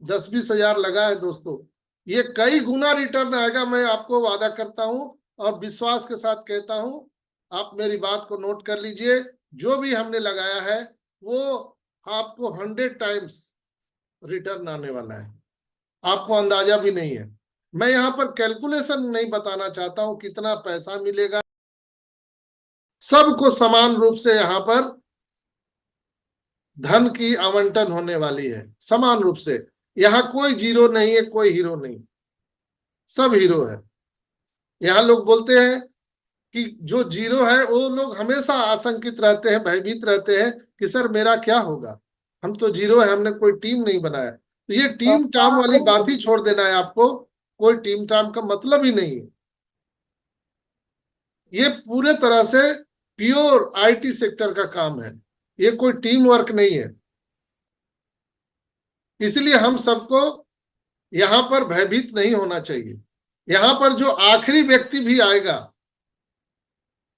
10-20 हजार लगा है दोस्तों, ये कई गुना रिटर्न आएगा, मैं आपको वादा करता हूं और विश्वास के साथ कहता हूं। आप मेरी बात को नोट कर लीजिए, जो भी हमने लगाया है वो आपको 100 टाइम्स रिटर्न आने वाला है, आपको अंदाजा भी नहीं है। मैं यहाँ पर कैलकुलेशन नहीं बताना चाहता हूं कितना पैसा मिलेगा, सबको समान रूप से यहाँ पर धन की आवंटन होने वाली है, समान रूप से। यहाँ कोई जीरो नहीं है, कोई हीरो नहीं, सब हीरो है। यहाँ लोग बोलते हैं कि जो जीरो है वो लोग हमेशा आशंकित रहते हैं, भयभीत रहते हैं कि सर मेरा क्या होगा, हम तो जीरो है, हमने कोई टीम नहीं बनाया। तो ये टीम टाम वाली बात ही छोड़ देना है आपको, कोई टीम टाम का मतलब ही नहीं है। ये पूरे तरह से प्योर आईटी सेक्टर का काम है, ये कोई टीम वर्क नहीं है। इसलिए हम सबको यहां पर भयभीत नहीं होना चाहिए। यहां पर जो आखिरी व्यक्ति भी आएगा,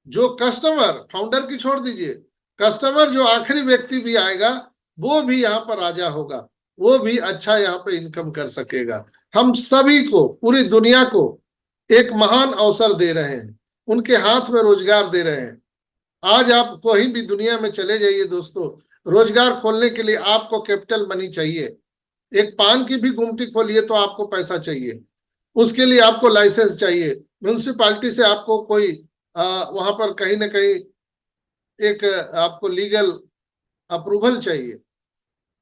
जो कस्टमर, फाउंडर की छोड़ दीजिए, कस्टमर जो आखिरी व्यक्ति भी आएगा वो भी यहाँ पर राजा होगा, वो भी अच्छा यहाँ पर इनकम कर सकेगा। हम सभी को, पूरी दुनिया को एक महान अवसर दे रहे हैं, उनके हाथ में रोजगार दे रहे हैं। आज आप कहीं भी दुनिया में चले जाइए दोस्तों, रोजगार खोलने के लिए आपको कैपिटल मनी चाहिए। एक पान की भी गुमटी खोलिए तो आपको पैसा चाहिए, उसके लिए आपको लाइसेंस चाहिए, म्यूनिसिपालिटी से आपको कोई वहां पर कहीं ना कहीं एक आपको लीगल अप्रूवल चाहिए,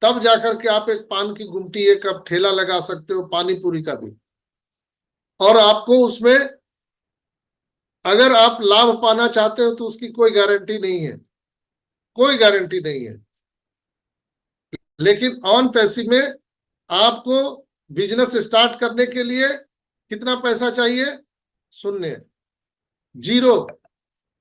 तब जाकर के आप एक पान की गुमटी, एक आप ठेला लगा सकते हो, पानी पूरी का भी। और आपको उसमें अगर आप लाभ पाना चाहते हो तो उसकी कोई गारंटी नहीं है, कोई गारंटी नहीं है। लेकिन ऑन पैसिव में आपको बिजनेस स्टार्ट करने के लिए कितना पैसा चाहिए? शून्य, जीरो,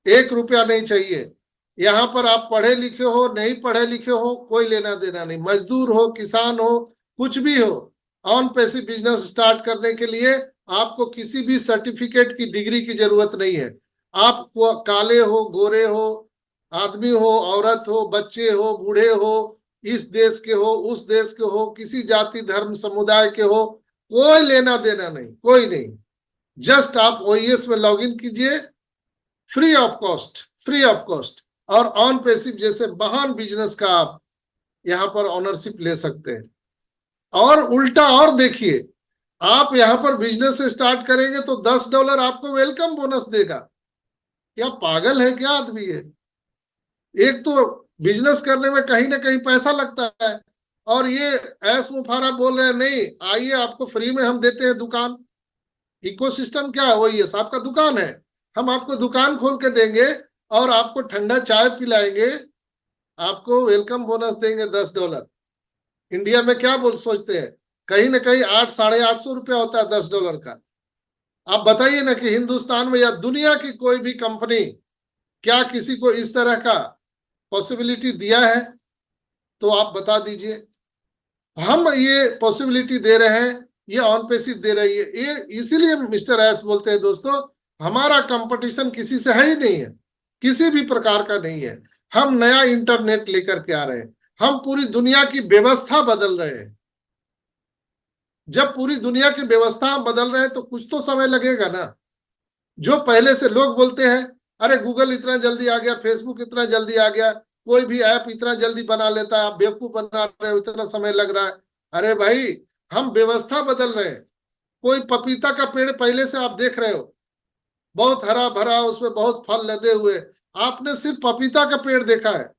1 रुपया नहीं चाहिए। यहाँ पर आप पढ़े लिखे हो, नहीं पढ़े लिखे हो, कोई लेना देना नहीं, मजदूर हो, किसान हो, कुछ भी हो, ऑन पैसिव बिजनेस स्टार्ट करने के लिए आपको किसी भी सर्टिफिकेट की, डिग्री की जरूरत नहीं है। आप काले हो, गोरे हो, आदमी हो, औरत हो, बच्चे हो, बूढ़े हो, इस देश के हो, उस देश के हो, किसी जाति धर्म समुदाय के हो, कोई लेना देना नहीं, कोई नहीं। जस्ट आप ओईएस में लॉगिन कीजिए, free of cost, free of cost, और ऑन पैसिव जैसे महान बिजनेस का आप यहाँ पर ऑनरशिप ले सकते हैं। और उल्टा और देखिए, आप यहाँ पर बिजनेस स्टार्ट करेंगे तो $10 आपको वेलकम बोनस देगा। क्या पागल है, क्या आदमी है? एक तो बिजनेस करने में कहीं ना कहीं पैसा लगता है, और ये ऐस मुफारा बोल रहे हैं नहीं आइए आपको फ्री में हम देते हैं दुकान। इकोसिस्टम क्या है? वही है, आपका दुकान है, हम आपको दुकान खोल के देंगे और आपको ठंडा चाय पिलाएंगे, आपको वेलकम बोनस देंगे $10। इंडिया में क्या बोल सोचते हैं, कहीं ना कहीं 800-850 रुपया होता है $10 का। आप बताइए ना कि हिंदुस्तान में या दुनिया की कोई भी कंपनी क्या किसी को इस तरह का पॉसिबिलिटी दिया है? तो आप बता दीजिए। हम ये पॉसिबिलिटी दे रहे हैं, ये ऑन पैसिव दे रही है। ये इसीलिए मिस्टर एस बोलते हैं दोस्तों, हमारा कंपटीशन किसी से है ही नहीं है, किसी भी प्रकार का नहीं है। हम नया इंटरनेट लेकर के आ रहे हैं, हम पूरी दुनिया की व्यवस्था बदल रहे हैं। जब पूरी दुनिया की व्यवस्था बदल रहे हैं तो कुछ तो समय लगेगा ना। जो पहले से लोग बोलते हैं अरे गूगल इतना जल्दी आ गया, फेसबुक इतना जल्दी आ गया, कोई भी ऐप इतना जल्दी बना लेता है, आप बेवकूफ बना रहे हो, इतना समय लग रहा है। अरे भाई, हम व्यवस्था बदल रहे हैं। कोई पपीता का पेड़ पहले से आप देख रहे हो, बहुत हरा भरा, उसमें बहुत फल लदे हुए, आपने सिर्फ पपीता का पेड़ देखा है,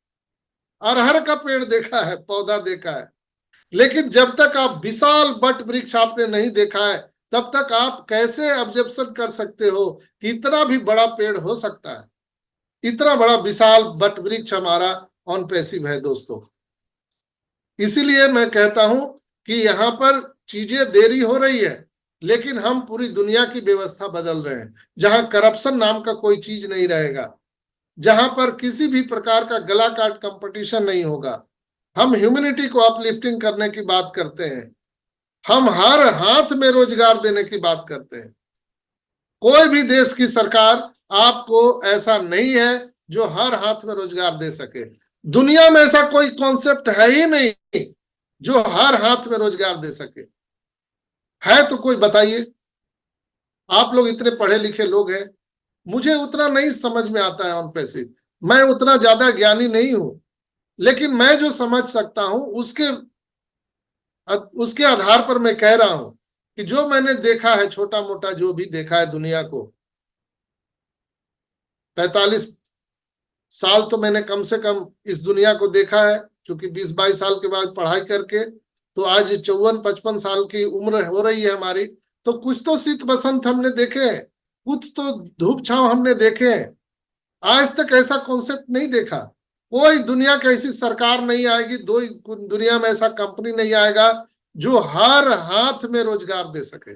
अरहर का पेड़ देखा है, पौधा देखा है। लेकिन जब तक आप विशाल वट वृक्ष आपने नहीं देखा है, तब तक आप कैसे ऑब्जर्वेशन कर सकते हो कि इतना भी बड़ा पेड़ हो सकता है? इतना बड़ा विशाल वट वृक्ष हमारा ऑन पैसिव है दोस्तों। इसीलिए मैं कहता हूं कि यहाँ पर चीजें देरी हो रही है, लेकिन हम पूरी दुनिया की व्यवस्था बदल रहे हैं, जहां करप्शन नाम का कोई चीज नहीं रहेगा, जहां पर किसी भी प्रकार का गला काट कंपटीशन नहीं होगा। हम ह्यूमैनिटी को अपलिफ्टिंग करने की बात करते हैं, हम हर हाथ में रोजगार देने की बात करते हैं। कोई भी देश की सरकार आपको ऐसा नहीं है जो हर हाथ में रोजगार दे सके। दुनिया में ऐसा कोई कॉन्सेप्ट है ही नहीं जो हर हाथ में रोजगार दे सके। है तो कोई बताइए। आप लोग इतने पढ़े लिखे लोग हैं, मुझे उतना नहीं समझ में आता है ऑन पैसिव, मैं उतना ज्यादा ज्ञानी नहीं हूं, लेकिन मैं जो समझ सकता हूं उसके आधार पर मैं कह रहा हूं कि जो मैंने देखा है, छोटा मोटा जो भी देखा है दुनिया को, 45 साल तो मैंने कम से कम इस दुनिया को देखा है, क्योंकि 20-22 साल के बाद पढ़ाई करके तो आज 54-55 साल की उम्र हो रही है हमारी। तो कुछ तो शीत बसंत हमने देखे हैं, कुछ तो धूप छांव हमने देखे हैं। आज तक ऐसा कॉन्सेप्ट नहीं देखा। कोई दुनिया की ऐसी सरकार नहीं आएगी, दुनिया में ऐसा कंपनी नहीं आएगा जो हर हाथ में रोजगार दे सके,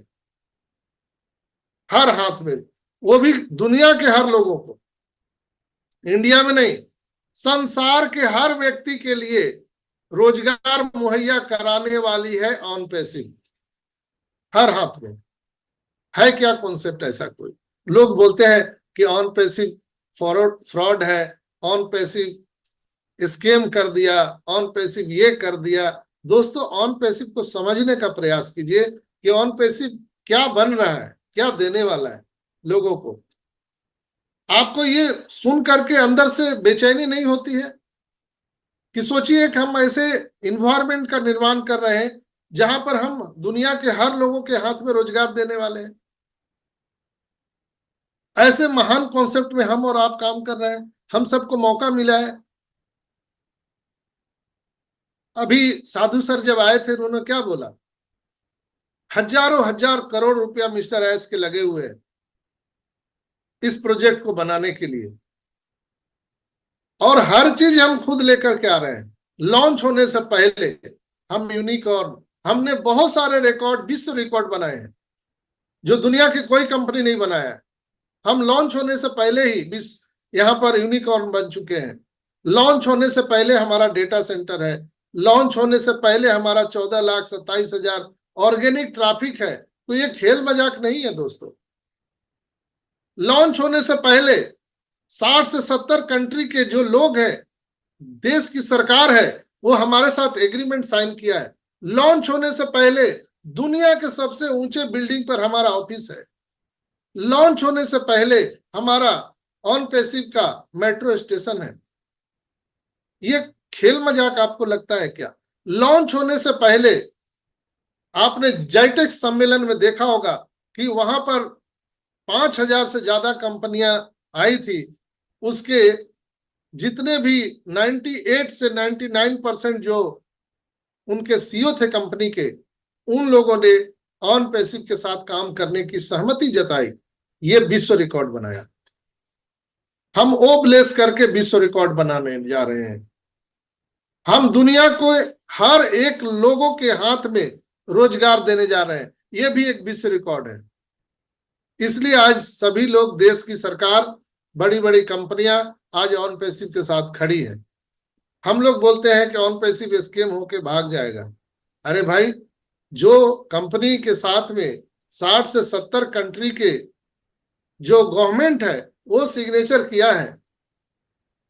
हर हाथ में, वो भी दुनिया के हर लोगों को, इंडिया में नहीं, संसार के हर व्यक्ति के लिए रोजगार मुहैया कराने वाली है ऑन पैसिव, हर हाथ में। है क्या कॉन्सेप्ट ऐसा? कोई लोग बोलते हैं कि ऑन पैसिव फ्रॉड है, ऑन पैसिव स्कैम कर दिया, ऑन पैसिव ये कर दिया। दोस्तों, ऑन पैसिव को समझने का प्रयास कीजिए कि ऑन पैसिव क्या बन रहा है, क्या देने वाला है लोगों को। आपको ये सुन करके अंदर से बेचैनी नहीं होती है कि सोचिए कि हम ऐसे इन्वायरमेंट का निर्माण कर रहे हैं जहां पर हम दुनिया के हर लोगों के हाथ में रोजगार देने वाले हैं। ऐसे महान कॉन्सेप्ट में हम और आप काम कर रहे हैं, हम सबको मौका मिला है। अभी साधु सर जब आए थे, उन्होंने क्या बोला? हजारों हजार करोड़ रुपया मिस्टर एस के लगे हुए हैं इस प्रोजेक्ट को बनाने के लिए, और हर चीज हम खुद लेकर के आ रहे हैं। लॉन्च होने से पहले हम यूनिकॉर्न, हमने बहुत सारे रिकॉर्ड, विश्व रिकॉर्ड बनाए हैं जो दुनिया की कोई कंपनी नहीं बनाया है। हम लॉन्च होने से पहले ही यहाँ पर यूनिकॉर्न बन चुके हैं। लॉन्च होने से पहले हमारा डेटा सेंटर है। लॉन्च होने से पहले हमारा 14,27,000 ऑर्गेनिक ट्रैफिक है। तो ये खेल मजाक नहीं है दोस्तों। लॉन्च होने से पहले 60 से 70 कंट्री के जो लोग हैं, देश की सरकार है, वो हमारे साथ एग्रीमेंट साइन किया है। लॉन्च होने से पहले दुनिया के सबसे ऊंचे बिल्डिंग पर हमारा ऑफिस है। लॉन्च होने से पहले हमारा ऑन पैसिव का मेट्रो स्टेशन है। ये खेल मजाक आपको लगता है क्या? लॉन्च होने से पहले आपने जाइटेक्स सम्मेलन में देखा होगा कि वहां पर 5,000 से ज्यादा कंपनियां आई थी। उसके जितने भी 98 से 99% जो उनके सीईओ थे कंपनी के, उन लोगों ने ऑन पैसिव के साथ काम करने की सहमति जताई। ये विश्व रिकॉर्ड बनाया। हम ओबलेस करके विश्व रिकॉर्ड बनाने जा रहे हैं। हम दुनिया को हर एक लोगों के हाथ में रोजगार देने जा रहे हैं। ये भी एक विश्व रिकॉर्ड है। इसलिए आज सभी लोग, देश की सरकार, बड़ी बड़ी कंपनियां आज ऑन पैसिव के साथ खड़ी है। हम लोग बोलते हैं कि ऑन पैसिव स्कैम होके भाग जाएगा। अरे भाई, जो कंपनी के साथ में 60 से 70 कंट्री के जो गवर्नमेंट है वो सिग्नेचर किया है,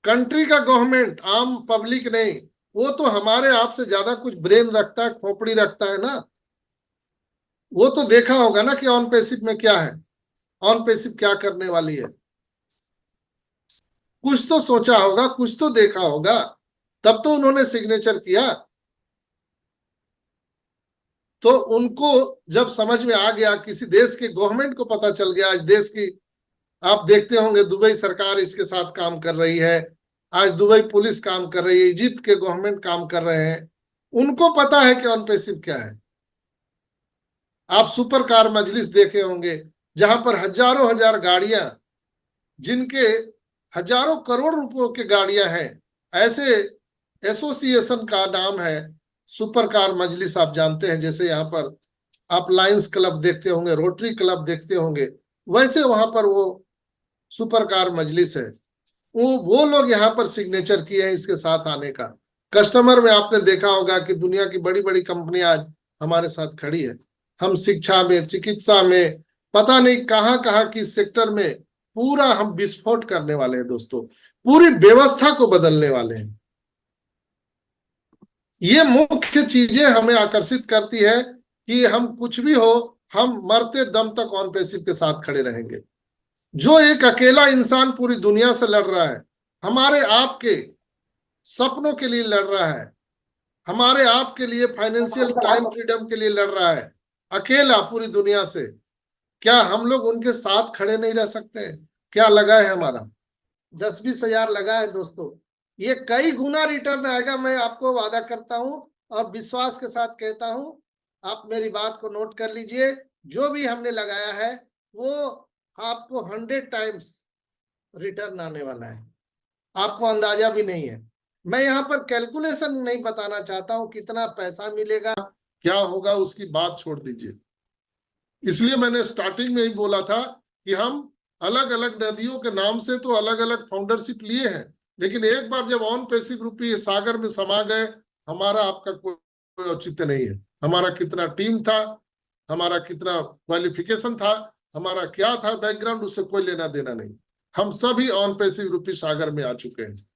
कंट्री का गवर्नमेंट, आम पब्लिक नहीं, वो तो हमारे आपसे ज्यादा कुछ ब्रेन रखता है, खोपड़ी रखता है ना। वो तो देखा होगा ना कि ऑन पैसिव में क्या है, ऑन पैसिव क्या करने वाली है। कुछ तो सोचा होगा, कुछ तो देखा होगा, तब तो उन्होंने सिग्नेचर किया। तो उनको जब समझ में आ गया, किसी देश के गवर्नमेंट को पता चल गया, आज देश की, आप देखते होंगे दुबई सरकार इसके साथ काम कर रही है, आज दुबई पुलिस काम कर रही है, इजिप्ट के गवर्नमेंट काम कर रहे हैं, उनको पता है कि ऑन पैसिव क्या है। आप सुपर कार मजलिस देखे होंगे, जहां पर हजारों हजार गाड़ियां, जिनके हजारों करोड़ रुपयों की गाड़ियां हैं, ऐसे एसोसिएशन का नाम है सुपर कार मजलिस। आप जानते हैं, जैसे यहाँ पर आप लायंस क्लब देखते होंगे, रोटरी क्लब देखते होंगे, वैसे वहां पर वो सुपर कार मजलिस है। वो लोग यहाँ पर सिग्नेचर किए हैं इसके साथ आने का। कस्टमर में आपने देखा होगा कि दुनिया की बड़ी बड़ी कंपनियां आज हमारे साथ खड़ी है। हम शिक्षा में, चिकित्सा में, पता नहीं कहाँ कहाँ की सेक्टर में पूरा हम विस्फोट करने वाले हैं दोस्तों। पूरी व्यवस्था को बदलने वाले हैं। ये मुख्य चीजें हमें आकर्षित करती है कि हम कुछ भी हो, हम मरते दम तक ऑन पैसिव के साथ खड़े रहेंगे। जो एक अकेला इंसान पूरी दुनिया से लड़ रहा है, हमारे आपके सपनों के लिए लड़ रहा है, हमारे आपके लिए फाइनेंशियल टाइम फ्रीडम के लिए लड़ रहा है, अकेला पूरी दुनिया से, क्या हम लोग उनके साथ खड़े नहीं रह सकते? क्या लगा है हमारा? 10-20 हजार लगा है दोस्तों, ये कई गुना रिटर्न आएगा, मैं आपको वादा करता हूं और विश्वास के साथ कहता हूं। आप मेरी बात को नोट कर लीजिए, जो भी हमने लगाया है वो आपको 100 टाइम्स रिटर्न आने वाला है, आपको अंदाजा भी नहीं है। मैं यहाँ पर कैलकुलेशन नहीं बताना चाहता हूँ कितना पैसा मिलेगा, क्या होगा, उसकी बात छोड़ दीजिए। इसलिए मैंने स्टार्टिंग में ही बोला था कि हम अलग अलग नदियों के नाम से तो अलग अलग फाउंडरशिप लिए हैं, लेकिन एक बार जब ऑन पैसिव रूपी सागर में समा गए, हमारा आपका कोई औचित्य नहीं है। हमारा कितना टीम था, हमारा कितना क्वालिफिकेशन था, हमारा क्या था बैकग्राउंड, उससे कोई लेना देना नहीं। हम सभी ऑन पैसिव रूपी सागर में आ चुके हैं।